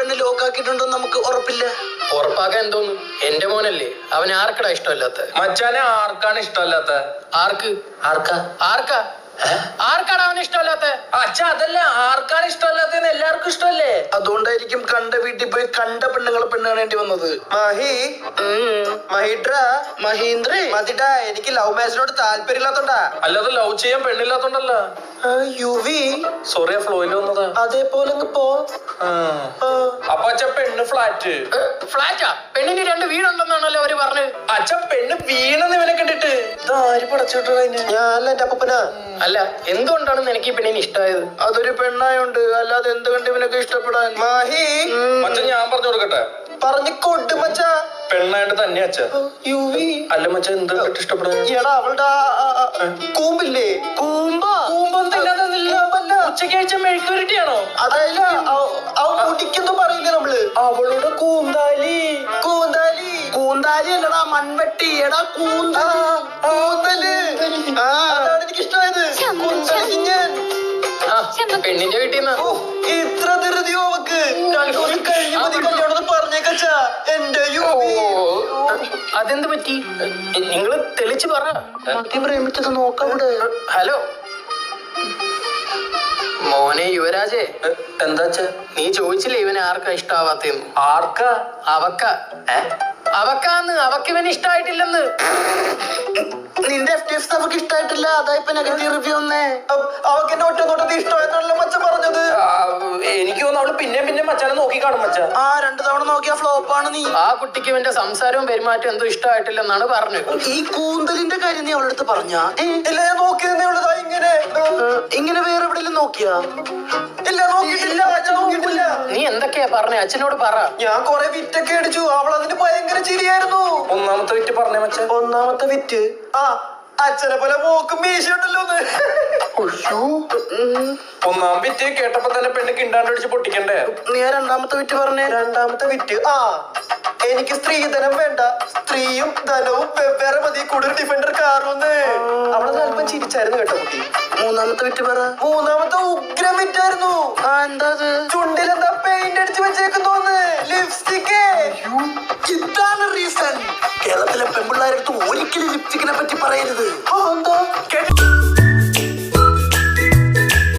പെണ്ണ് ലോക്കാക്കിയിട്ടുണ്ടോ നമുക്ക് ഉറപ്പില്ല. ഉറപ്പാക്കാൻ എന്തോന്നു? എന്റെ മോനല്ലേ, അവൻ ആർക്കടാ ഇഷ്ടമല്ലാത്ത? മച്ചാനെ ആർക്കാണ് ഇഷ്ടമല്ലാത്ത? ആർക്ക്? ആർക്കാണ് അവന് ഇഷ്ടമല്ലാത്ത? അച്ഛ അതല്ല, ആർക്കാണ് ഇഷ്ടമല്ലാത്തന്ന് എല്ലാവർക്കും ഇഷ്ടമല്ലേ? അതുകൊണ്ടായിരിക്കും കണ്ട വീട്ടിൽ പോയി കണ്ട പെണ്ണുങ്ങളെ പെണ്ണ് കാണേണ്ടി വന്നത്. മഹീന്ദ്ര മതിടാ, എനിക്ക് ലവ് മാരേജിനോട് താല്പര്യമില്ലാത്തോണ്ടാ. അല്ലാതെ ലവ് ചെയ്യാൻ പെണ്ണില്ലാത്തോണ്ടല്ല. സോറി, ഫ്ലോയിൽ വന്നതാ. അതേപോലെ പോ. അപ്പൊ അച്ഛ പെണ്ണ് ഫ്ലാറ്റാ? പെണ്ണിന് 2 വീടുണ്ടെന്നാണല്ലോ അവര് പറഞ്ഞത്. അച്ഛ പെണ്ണ് വീണെന്ന് ഇവനെ കണ്ടിട്ട് ആര് പടച്ചിട്ടാ? ഞാനല്ല എന്റെ അപ്പനാ. അല്ല, എന്തുകൊണ്ടാണ് എനിക്ക് ഈ പെണ്ണിന് ഇഷ്ടമായത്? അതൊരു പെണ്ണായോണ്ട്, അല്ലാതെ എന്തുകൊണ്ട് ഇവനൊക്കെ ഇഷ്ടപ്പെടാൻ? മാഹി മച്ചാ ഞാൻ പറഞ്ഞു കൊടുക്കട്ടെ? പറഞ്ഞിക്കോട്ട് മച്ചാ. പെണ്ണായിട്ട് തന്നെ അച്ഛ. അല്ല മച്ചാ, എന്ത് ഇഷ്ടപ്പെടാൻ? എടാ അവളുടെ കൂമ്പില്ലേ, ഉച്ചക്കാഴ്ച മെഴുക്കുരുട്ടിയാണോ? അതല്ല, അവ കുടിക്കുന്നു പറയില്ലേ നമ്മള്. അവളുടെ കൂന്താലി അല്ലടാ, മൺവെട്ടി. എടാ കൂന്തല്. അതാണ് എനിക്ക് ഇഷ്ടമായത്. പെണ്ണിന്റെ വീട്ടിൽ നിന്ന് ഇത്ര ധൃതിയോ അവക്ക്? 2 ദിവസം കഴിഞ്ഞ് മതി കല്യാണം പറഞ്ഞേക്കച്ചാ. എന്റെ അതെന്ത് പറ്റി? നിങ്ങള് തെളിച്ച് പറ. പ്രേമിച്ചത് നോക്കാം. ഹലോ മോനെ യുവരാജേ, എന്താ നീ ചോദിച്ചില്ലേ ഇവനെ ആർക്കാ ഇഷ്ടാവാത്തേന്ന്? ആർക്കാ? അവക്ക് ഇവന് ഇഷ്ടായിട്ടില്ലെന്ന്. നിന്റെ FTS അവക്ക് ഇഷ്ടായിട്ടില്ല, അതായിപ്പോ നെഗറ്റീവ് റിവ്യൂ വന്നേ. അവക്ക് എന്നെ ഒറ്റ നോട്ടത്തിൽ ഇഷ്ടമായെന്നല്ല മച്ച പറഞ്ഞത്. എനിക്ക് തോന്നുന്നു അവള് പിന്നെ മച്ചാനെ നോക്കി കാണും മച്ച. 2 തവണ നോക്കിയ ഫ്ലോപ്പാണ് നീ. ആ കുട്ടിക്ക് ഇവന്റെ സംസാരവും പെരുമാറ്റം എന്തോ ഇഷ്ടമായിട്ടില്ലെന്നാണ് പറഞ്ഞത്. ഈ കൂന്തലിന്റെ കാര്യം നീ അവളടുത്ത് പറഞ്ഞാ? ഇല്ല, ഞാൻ നോക്കിയതേ ഉള്ളതാ. ഇങ്ങനെ വേറെ എവിടെയെങ്കിലും നോക്കിയാ? ഇല്ല, നോക്കിയിട്ടില്ല. നീ എന്തൊക്കെയാ പറഞ്ഞേ? അച്ഛനോട് പറ. ഞാൻ കൊറേ വിറ്റൊക്കെ അടിച്ചു. അവൾ അതിന് ഭയങ്കര ചിരിയായിരുന്നു. ഒന്നാമത്തെ വിറ്റ് പറഞ്ഞേ മച്ച. ഒന്നാമത്തെ വിറ്റ് അച്ഛനെ പോലെ മൂക്കും മീശയുണ്ടല്ലോ. ഒന്നാം വിറ്റ് കേട്ടപ്പോ തന്നെ പെണ്ണ് കിണ്ടാണ്ടടിച്ച് പൊട്ടിക്കണ്ടേ? നീ 2ാമത്തെ വിറ്റ് പറഞ്ഞേ. 2ാമത്തെ വിറ്റ് എനിക്ക് സ്ത്രീധനം വേണ്ട, സ്ത്രീയും ധനവും വെവ്വേറെ മതി, കൂടുതൽ ഡിഫൻഡർ കാറുന്ന്. അവിടെ അല്പം ചിരിച്ചായിരുന്നു കേട്ടോ കുട്ടി. 3ാമത്തെ വിറ്റ് പറ. 3ാമത്തെ ഉഗ്രം വിറ്റായിരുന്നു. എന്താ അത്? ചുണ്ടിലെന്താ പെയിന്റ് അടിച്ച് വെച്ചേക്കുന്നോന്ന്.